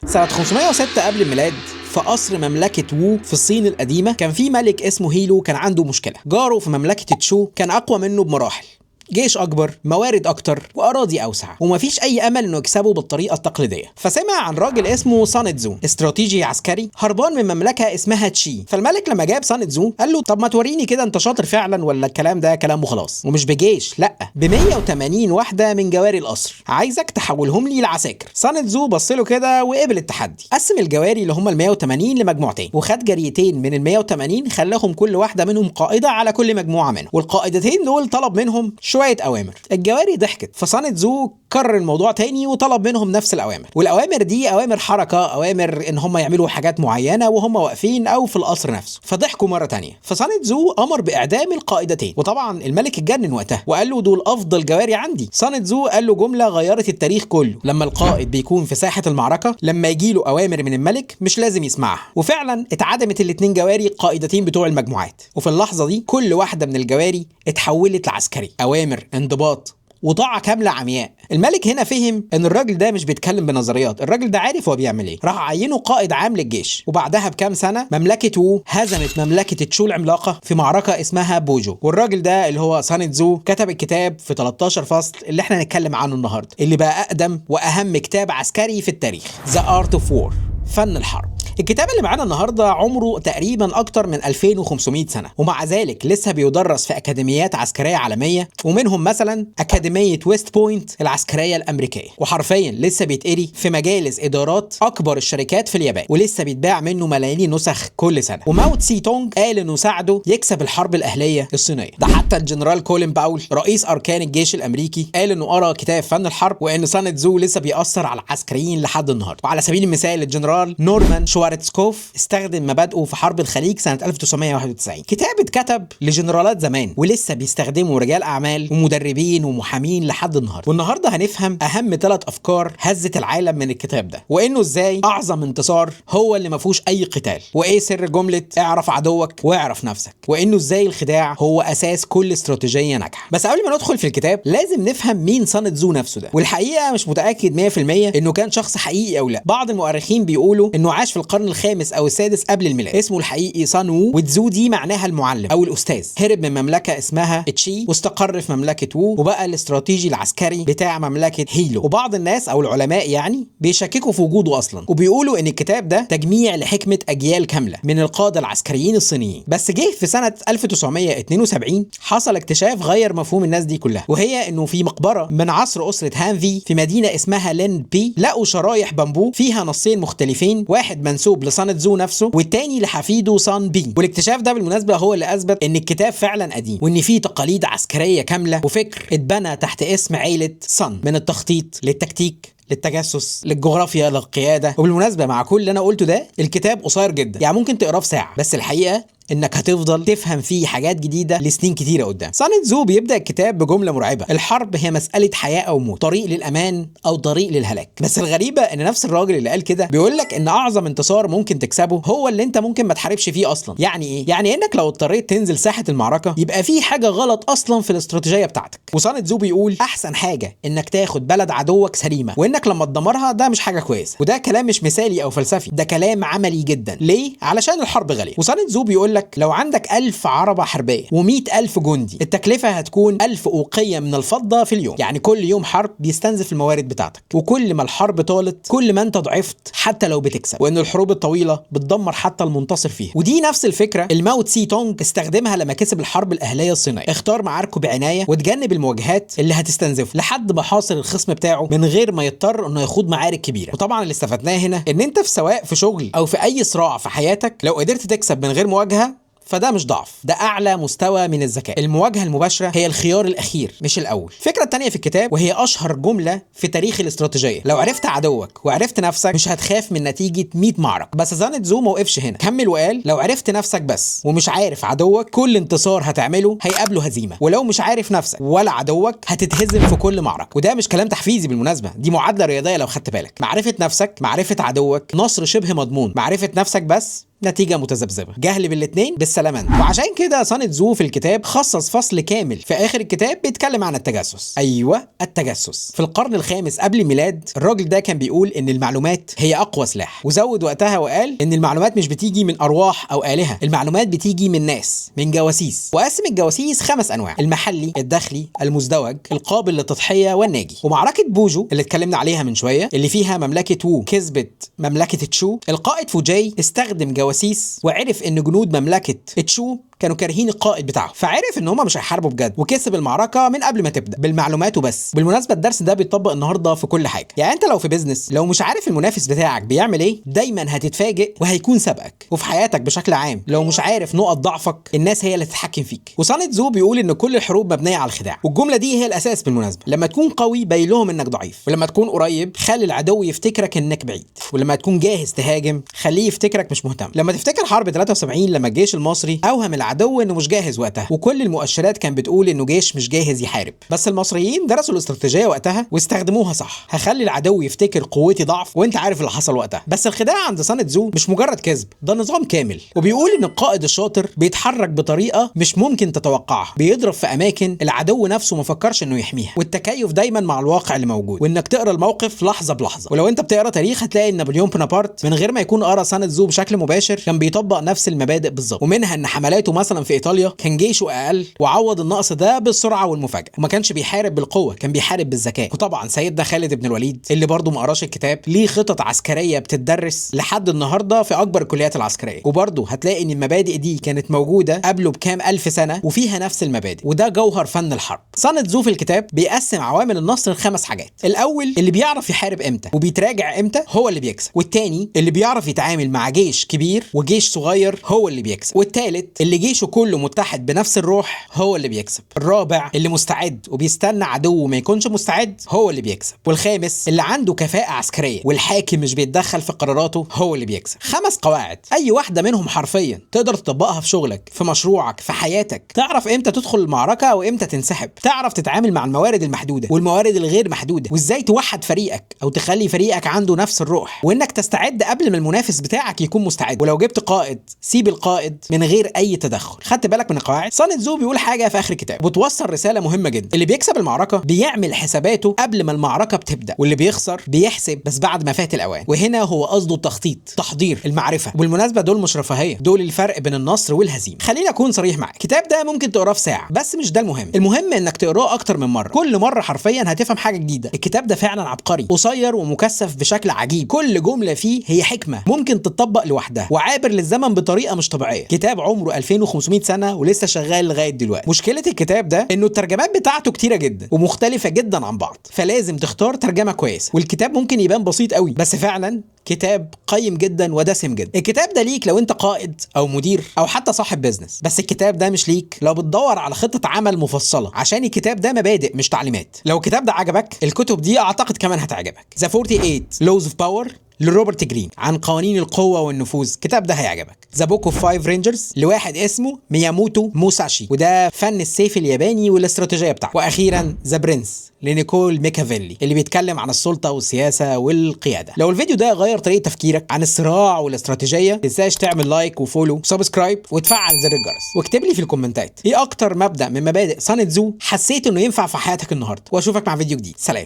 سنة 506 قبل الميلاد في قصر مملكة وو في الصين القديمة كان في ملك اسمه هيلو كان عنده مشكلة. جاره في مملكة تشو كان أقوى منه بمراحل، جيش أكبر، موارد أكتر، وأراضي أوسع، ومفيش أي أمل إنه يكسبه بالطريقة التقليدية. فسمع عن راجل اسمه سان تزو، استراتيجي عسكري هربان من مملكة اسمها تشي. فالملك لما جاب سان تزو قال له طب ما توريني كده أنت شاطر فعلا ولا الكلام ده كلام وخلاص، ومش بجيش، لأ ب 180 واحدة من جواري القصر، عايزك تحولهم لي لعساكر. سان تزو بص له كده وقبل التحدي. قسم الجواري اللي هم ال 180 لمجموعتين، وخد جريتين من ال 180 خلاهم كل واحدة منهم قائدة على كل مجموعة منهم، والقائدتين دول طلب منهم شوية أوامر. الجواري ضحكت، فسان تزو كرر الموضوع تاني وطلب منهم نفس الأوامر، والأوامر دي أوامر حركة، أوامر إن هم يعملوا حاجات معينة وهم واقفين أو في القصر نفسه. فضحكوا مرة تانية، فسان تزو أمر بإعدام القائدتين، وطبعا الملك اتجنن وقتها وقال له دول أفضل جواري عندي. سان تزو قال له جملة غيرت التاريخ كله: لما القائد بيكون في ساحة المعركة، لما يجي له أوامر من الملك مش لازم يسمعها. وفعلا اتعدمت الاتنين جواري قائدتين بتوع المجموعات، وفي اللحظة دي كل واحدة من الجواري اتحولت لعسكري، أوامر، انضباط، وطاعة كاملة عمياء. الملك هنا فهم ان الراجل ده مش بيتكلم بنظريات، الراجل ده عارف هو بيعمل ايه. راح عينه قائد عام للجيش، وبعدها بكام سنة مملكة وو هزمت مملكة تشو العملاقة في معركة اسمها بوجو. والراجل ده اللي هو سان تزو كتب الكتاب في 13 فصل اللي احنا هنتكلم عنه النهارده، اللي بقى اقدم واهم كتاب عسكري في التاريخ، The Art of War، فن الحرب. الكتاب اللي معانا النهارده عمره تقريبا اكتر من 2500 سنه، ومع ذلك لسه بيدرس في اكاديميات عسكريه عالميه، ومنهم مثلا اكاديميه ويست بوينت العسكريه الامريكيه، وحرفيا لسه بيتقري في مجالس ادارات اكبر الشركات في اليابان، ولسه بيتباع منه ملايين نسخ كل سنه. وماو تسي تونغ قال انه ساعده يكسب الحرب الاهليه الصينيه. ده حتى الجنرال كولين باول رئيس اركان الجيش الامريكي قال انه قرا كتاب فن الحرب، وان سان تزو لسه بيأثر على العسكريين لحد النهارده. وعلى سبيل المثال الجنرال نورمان شوارتسكوف استخدم مبادئه في حرب الخليج سنة 1991. كتاب اتكتب لجنرالات زمان ولسه بيستخدمه رجال أعمال ومدربين ومحامين لحد النهارده. والنهارده هنفهم أهم 3 أفكار هزت العالم من الكتاب ده، وإنه إزاي أعظم انتصار هو اللي ما فيهوش أي قتال، وإيه سر جملة اعرف عدوك واعرف نفسك، وإنه إزاي الخداع هو أساس كل استراتيجية ناجحة. بس قبل ما ندخل في الكتاب لازم نفهم مين سان تزو نفسه ده، والحقيقة مش متأكد 100% إنه كان شخص حقيقي أو لا. بعض المؤرخين بيقولوا إنه عاش في القرن الخامس او السادس قبل الميلاد. اسمه الحقيقي سان وو، وتزو دي معناها المعلم او الاستاذ. هرب من مملكه اسمها تشي واستقر في مملكه وو، وبقى الاستراتيجي العسكري بتاع مملكه هيلو. وبعض الناس او العلماء يعني بيشككوا في وجوده اصلا، وبيقولوا ان الكتاب ده تجميع لحكمه اجيال كامله من القاده العسكريين الصينيين. بس جه في سنه 1972 حصل اكتشاف غير مفهوم الناس دي كلها، وهي انه في مقبره من عصر اسره هان في مدينه اسمها لين بي لقوا شرايح بامبو فيها نصين مختلفين، واحد منسوب لسان تزو نفسه والتاني لحفيده سان بي. والاكتشاف ده بالمناسبه هو اللي اثبت ان الكتاب فعلا قديم، وان فيه تقاليد عسكريه كامله وفكر اتبنى تحت اسم عيله سان، من التخطيط للتكتيك للتجسس للجغرافيا للقياده. وبالمناسبه مع كل اللي انا قلته ده الكتاب قصير جدا، يعني ممكن تقراه في ساعه، بس الحقيقه انك هتفضل تفهم فيه حاجات جديده لسنين كتيره قدام. سان تزو بيبدا الكتاب بجمله مرعبه: الحرب هي مساله حياه او موت، طريق للامان او طريق للهلاك. بس الغريبه ان نفس الراجل اللي قال كده بيقول لك ان اعظم انتصار ممكن تكسبه هو اللي انت ممكن ما تحاربش فيه اصلا. يعني ايه؟ يعني انك لو اضطريت تنزل ساحه المعركه يبقى في حاجه غلط اصلا في الاستراتيجيه بتاعتك. وسان تزو بيقول احسن حاجه انك تاخد بلد عدوك سليمه، وانك لما تدمرها ده مش حاجه كويسه. وده كلام مش مثالي او فلسفي، ده كلام عملي جدا. ليه؟ علشان الحرب غاليه. وسان تزو بيقول لك لو عندك 1000 عربة حربية و100,000 جندي، التكلفة هتكون 1000 أوقية من الفضة في اليوم. يعني كل يوم حرب بيستنزف الموارد بتاعتك، وكل ما الحرب طالت كل ما انت ضعفت حتى لو بتكسب، وان الحروب الطويلة بتدمر حتى المنتصر فيها. ودي نفس الفكرة الماو تسي تونغ استخدمها لما كسب الحرب الأهلية الصينية. اختار معاركه بعناية وتجنب المواجهات اللي هتستنزفه لحد ما حاصر الخصم بتاعه من غير ما يضطر انه يخوض معارك كبيرة. وطبعا اللي استفدناه هنا ان انت في سواء في شغل او في اي صراع في حياتك لو قدرت تكسب من غير مواجهة فده مش ضعف، ده اعلى مستوى من الذكاء. المواجهه المباشره هي الخيار الاخير مش الاول. الفكره الثانيه في الكتاب وهي اشهر جمله في تاريخ الاستراتيجيه: لو عرفت عدوك وعرفت نفسك مش هتخاف من نتيجه 100 معركه. بس سان تزو ما وقفش هنا، كمل وقال لو عرفت نفسك بس ومش عارف عدوك كل انتصار هتعمله هيقابله هزيمه، ولو مش عارف نفسك ولا عدوك هتتهزم في كل معركه. وده مش كلام تحفيزي بالمناسبه، دي معادله رياضيه لو خدت بالك. معرفه نفسك، معرفه عدوك، نصر شبه مضمون. معرفه نفسك بس نتيجة متذبذبة. جهل بالاتنين بالسلامة انت. وعشان كده سان تزو في الكتاب خصص فصل كامل في آخر الكتاب بيتكلم عن التجسس. أيوة التجسس. في القرن الخامس قبل الميلاد الراجل ده كان بيقول إن المعلومات هي أقوى سلاح، وزود وقتها وقال إن المعلومات مش بتيجي من أرواح أو آلهة، المعلومات بتيجي من ناس، من جواسيس. وقسم الجواسيس 5 أنواع: المحلي، الداخلي، المزدوج، القابل للتضحية، والناجي. ومعركة بوجو اللي اتكلمنا عليها من شوية اللي فيها مملكة وو كسبت مملكة تشو، القائد فوجاي استخدم جواسيس وعرف ان جنود مملكة تشو كانوا كارهين القائد بتاعه، فعرف ان هم مش هيحاربوا بجد وكسب المعركه من قبل ما تبدا بالمعلومات وبس. بالمناسبه الدرس ده بيتطبق النهارده في كل حاجه، يعني انت لو في بيزنس لو مش عارف المنافس بتاعك بيعمل ايه دايما هتتفاجئ وهيكون سبقك. وفي حياتك بشكل عام لو مش عارف نقط ضعفك الناس هي اللي تتحكم فيك. وسان تزو بيقول ان كل الحروب مبنيه على الخداع، والجمله دي هي الاساس بالمناسبه. لما تكون قوي بين لهم انك ضعيف، ولما تكون قريب خلي العدو يفتكرك انك بعيد، ولما تكون جاهز تهاجم خليه يفتكرك مش مهتم. لما تفتكر حرب 73 لما الجيش المصري اوهم العدو انه مش جاهز وقتها، وكل المؤشرات كان بتقول انه جيش مش جاهز يحارب، بس المصريين درسوا الاستراتيجيه وقتها واستخدموها صح. هخلي العدو يفتكر قوتي ضعف وانت عارف اللي حصل وقتها. بس الخداع عند سان تزو مش مجرد كذب، ده نظام كامل. وبيقول ان القائد الشاطر بيتحرك بطريقه مش ممكن تتوقعها، بيضرب في اماكن العدو نفسه ما فكرش انه يحميها، والتكيف دايما مع الواقع اللي موجود، وانك تقرا الموقف لحظه بلحظه. ولو انت بتقرا تاريخ هتلاقي ان نابليون بونابرت من غير ما يكون قرا سان تزو بشكل مباشر كان بيطبق نفس المبادئ بالظبط، ومنها ان حملاته مثلا في ايطاليا كان جيشه اقل وعوض النقص ده بالسرعه والمفاجاه، وما كانش بيحارب بالقوه، كان بيحارب بالذكاء. وطبعا سيدنا خالد بن الوليد اللي برضه ما قراش الكتاب ليه خطط عسكريه بتدرس لحد النهارده في اكبر الكليات العسكريه، وبرضه هتلاقي ان المبادئ دي كانت موجوده قبله بكام الف سنه وفيها نفس المبادئ، وده جوهر فن الحرب. سان تزو في الكتاب بيقسم عوامل النصر ل5 حاجات: الاول اللي بيعرف يحارب امتى وبيتراجع امتى هو اللي بيكسب، والتاني اللي بيعرف يتعامل مع جيش كبير وجيش صغير هو اللي بيكسب، والتالت اللي جيشه كله متحد بنفس الروح هو اللي بيكسب، الرابع اللي مستعد وبيستنى عدو ما يكونش مستعد هو اللي بيكسب، والخامس اللي عنده كفاءة عسكرية والحاكم مش بيتدخل في قراراته هو اللي بيكسب. 5 قواعد اي واحدة منهم حرفيا تقدر تطبقها في شغلك، في مشروعك، في حياتك. تعرف امتى تدخل المعركة وامتى تنسحب، تعرف تتعامل مع الموارد المحدودة والموارد الغير محدودة، وازاي توحد فريقك او تخلي فريقك عنده نفس الروح، وانك تستعد قبل ما المنافس بتاعك يكون مستعد. ولو جبت قائد سيب القائد من غير اي تدخل. خدت بالك من القواعد؟ سان تزو بيقول حاجه في اخر الكتاب بتوصل رساله مهمه جدا: اللي بيكسب المعركه بيعمل حساباته قبل ما المعركه بتبدا، واللي بيخسر بيحسب بس بعد ما فات الاوان. وهنا هو قصده التخطيط، تحضير، المعرفه. وبالمناسبه دول مش رفاهيه، دول الفرق بين النصر والهزيمه. خليني اكون صريح معاك، الكتاب ده ممكن تقراه في ساعه، بس مش ده المهم. المهم انك تقراه اكتر من مره، كل مره حرفيا هتفهم حاجه جديده. الكتاب ده فعلا عبقري، قصير ومكثف بشكل عجيب، كل جمله فيه هي حكمه ممكن تتطبق لوحدها، وعابر للزمن بطريقه مش طبيعيه. كتاب عمره 2500 سنه ولسه شغال لغايه دلوقتي. مشكله الكتاب ده انه الترجمات بتاعته كتيره جدا ومختلفه جدا عن بعض، فلازم تختار ترجمه كويسه. والكتاب ممكن يبان بسيط قوي بس فعلا كتاب قيم جدا ودسم جدا. الكتاب ده ليك لو انت قائد او مدير او حتى صاحب بيزنس، بس الكتاب ده مش ليك لو بتدور على خطه عمل مفصله، عشان الكتاب ده مبادئ مش تعليمات. لو الكتاب ده عجبك الكتب دي اعتقد كمان هتعجبك. The 48 Laws of Power لروبرت جرين عن قوانين القوة والنفوذ، الكتاب ده هيعجبك. ذا بوك اوف 5 رينجرز لواحد اسمه مياموتو موساشي، وده فن السيف الياباني والاستراتيجية بتاعته. واخيرا ذا برنس لنيكول ميكافيلي اللي بيتكلم عن السلطة والسياسة والقيادة. لو الفيديو ده غير طريقة تفكيرك عن الصراع والاستراتيجية تنساش تعمل لايك وفولو وسبسكرايب وتفعل زر الجرس، واكتب لي في الكومنتات ايه اكتر مبدأ من مبادئ سان تزو حسيت انه ينفع في حياتك النهارده. واشوفك مع فيديو جديد. سلام.